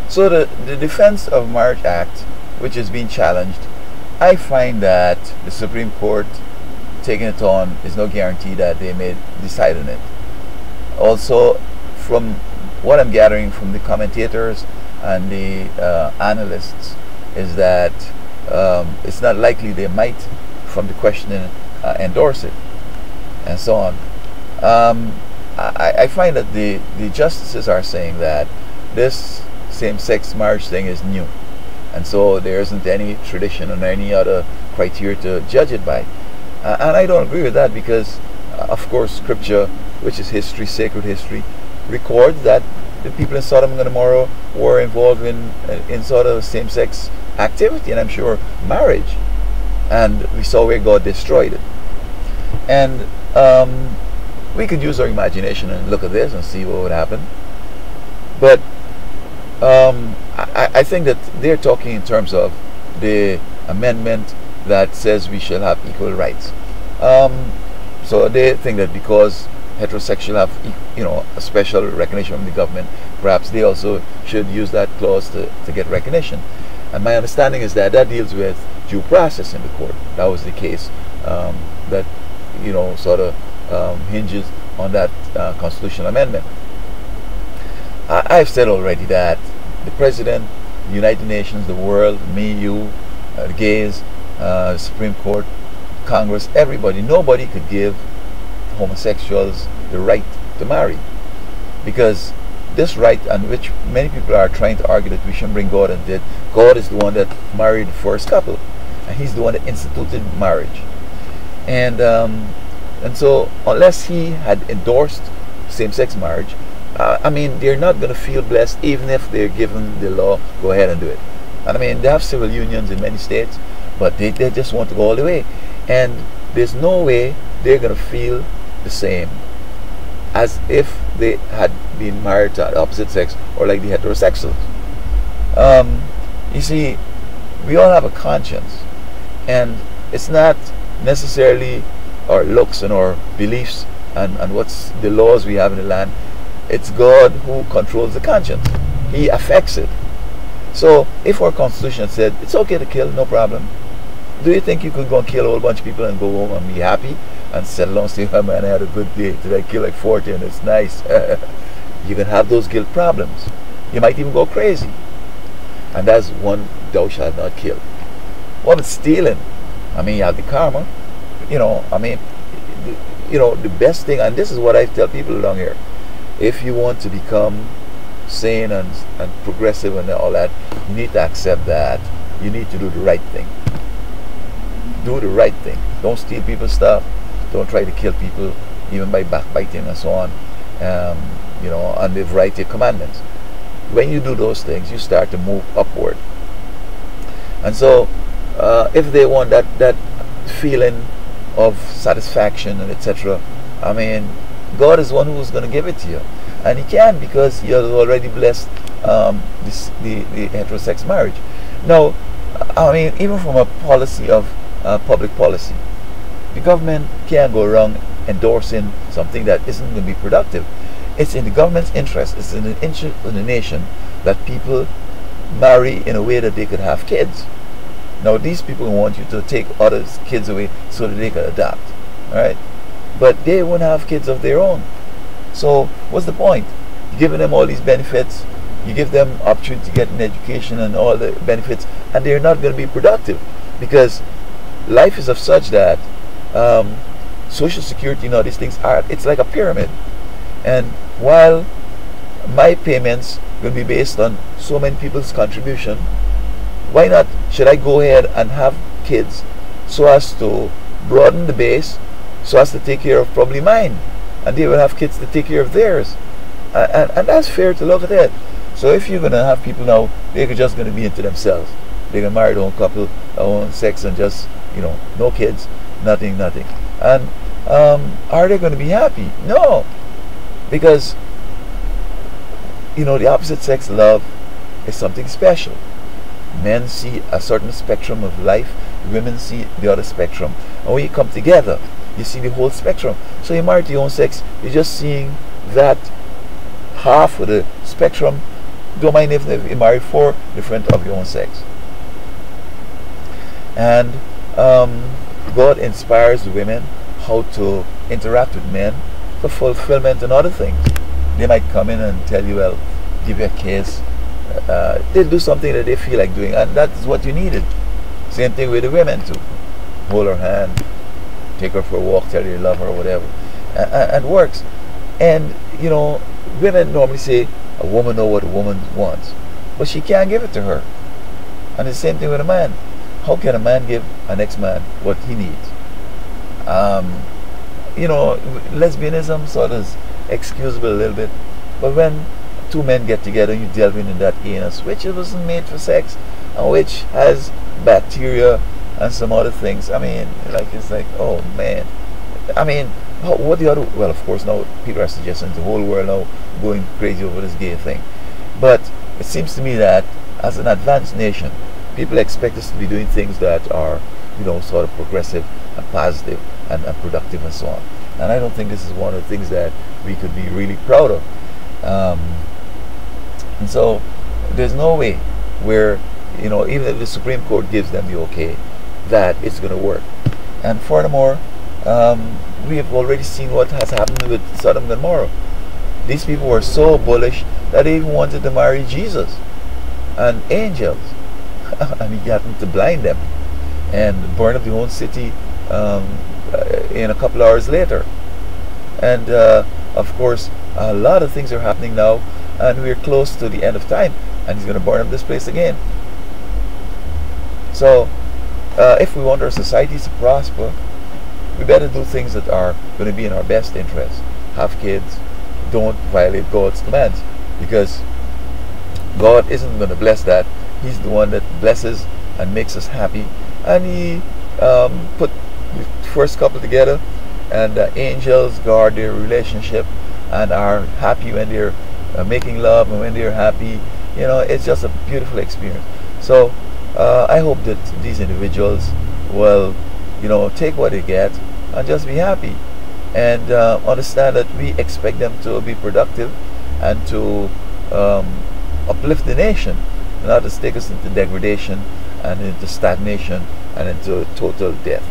So the Defense of Marriage Act, which is being challenged, I find that the Supreme Court taking it on is no guarantee that they may decide on it. Also, from what I'm gathering from the commentators and the analysts, is that it's not likely they might, from the questioning, endorse it, and so on. I find that the justices are saying that this same-sex marriage thing is new, and so there isn't any tradition or any other criteria to judge it by. And I don't agree with that because, of course, Scripture, which is history, sacred history, records that the people in Sodom and Gomorrah were involved in sort of same-sex activity, and I'm sure marriage. And we saw where God destroyed it. And we could use our imagination and look at this and see what would happen. But I think that they're talking in terms of the amendment that says we shall have equal rights. So they think that because heterosexual have, a special recognition from the government, perhaps they also should use that clause to get recognition. And my understanding is that that deals with due process in the court. That was the case that sort of hinges on that constitutional amendment. I've said already that the President, the United Nations, the world, me, you, the gays, the Supreme Court, Congress, everybody, nobody could give homosexuals the right to marry, because this right, and which many people are trying to argue that we shouldn't bring God into it. God is the one that married the first couple, and He's the one that instituted marriage. And so unless He had endorsed same-sex marriage, they're not going to feel blessed even if they're given the law, go ahead and do it. And they have civil unions in many states, but they just want to go all the way. And there's no way they're going to feel the same as if they had been married to the opposite sex, or like the heterosexuals. You see, we all have a conscience, and it's not necessarily our looks and our beliefs and what's the laws we have in the land. It's God who controls the conscience. He affects it. So if our constitution said it's okay to kill, no problem, do you think you could go and kill a whole bunch of people and go home and be happy and settle down and say, oh man, I had a good day today, I killed like 40 and it's nice? You can have those guilt problems. You might even go crazy. And that's one, thou shalt not kill. What is stealing? You have the karma. The best thing, and this is what I tell people down here, if you want to become sane and progressive and all that, you need to accept that you need to do the right thing. Do the right thing. Don't steal people's stuff. Don't try to kill people, even by backbiting and so on. And the variety of commandments. When you do those things, you start to move upward. And so, if they want that feeling of satisfaction and etc., God is the one who's going to give it to you, and He can, because He has already blessed the heterosex marriage. Now, even from a policy of public policy, the government can't go around endorsing something that isn't going to be productive. It's in the government's interest, it's in the interest of the nation, that people marry in a way that they could have kids. Now, these people want you to take others' kids away so that they can adopt, right? But they won't have kids of their own. So what's the point? You're giving them all these benefits, you give them opportunity to get an education and all the benefits, and they're not going to be productive, because life is of such that Social Security, these things it's like a pyramid. And while my payments will be based on so many people's contribution, why not should I go ahead and have kids so as to broaden the base, so as to take care of probably mine, and they will have kids to take care of theirs, and that's fair to look at it. So if you're going to have people now, they're just going to be into themselves. They're going to marry their own couple, their own sex, and just no kids, nothing. And are they going to be happy? No, because the opposite sex love is something special. Men see a certain spectrum of life, women see the other spectrum, and when you come together, you see the whole spectrum. So you marry to your own sex, you're just seeing that half of the spectrum. don't mind if you marry 4 different of your own sex. And God inspires women how to interact with men for fulfillment and other things. They might come in and tell you, well, give you a kiss. They'll do something that they feel like doing, and that is what you needed. Same thing with the women too. Hold her hand, take her for a walk, tell her you love her or whatever, and it works. And you know, women normally say a woman knows what a woman wants, but she can't give it to her. And the same thing with a man. How can a man give an ex-man what he needs? You know, lesbianism sort of is excusable a little bit, but when 2 men get together and you delve into that anus, which it wasn't made for sex, and which has bacteria and some other things, I mean, like, it's like, oh man. I mean, what the other, well, of course now people are suggesting the whole world now going crazy over this gay thing, but it seems to me that as an advanced nation, people expect us to be doing things that are, you know, sort of progressive and positive and productive and so on. And I don't think this is one of the things that we could be really proud of. And so there's no way where, you know, even if the Supreme Court gives them the okay, that it's going to work. And furthermore, we have already seen what has happened with Sodom and Gomorrah. These people were so bullish that they even wanted to marry Jesus and angels. And he happened to blind them and burn up the whole city in a couple hours later. And of course, a lot of things are happening now, and we're close to the end of time, and he's going to burn up this place again. So if we want our societies to prosper, we better do things that are going to be in our best interest. Have kids, don't violate God's commands, because God isn't going to bless that. He's the one that blesses and makes us happy, and he put the first couple together, and angels guard their relationship and are happy when they're making love and when they're happy. You know, it's just a beautiful experience. So I hope that these individuals will, you know, take what they get and just be happy, and understand that we expect them to be productive and to uplift the nation, not to take us into degradation and into stagnation and into total death.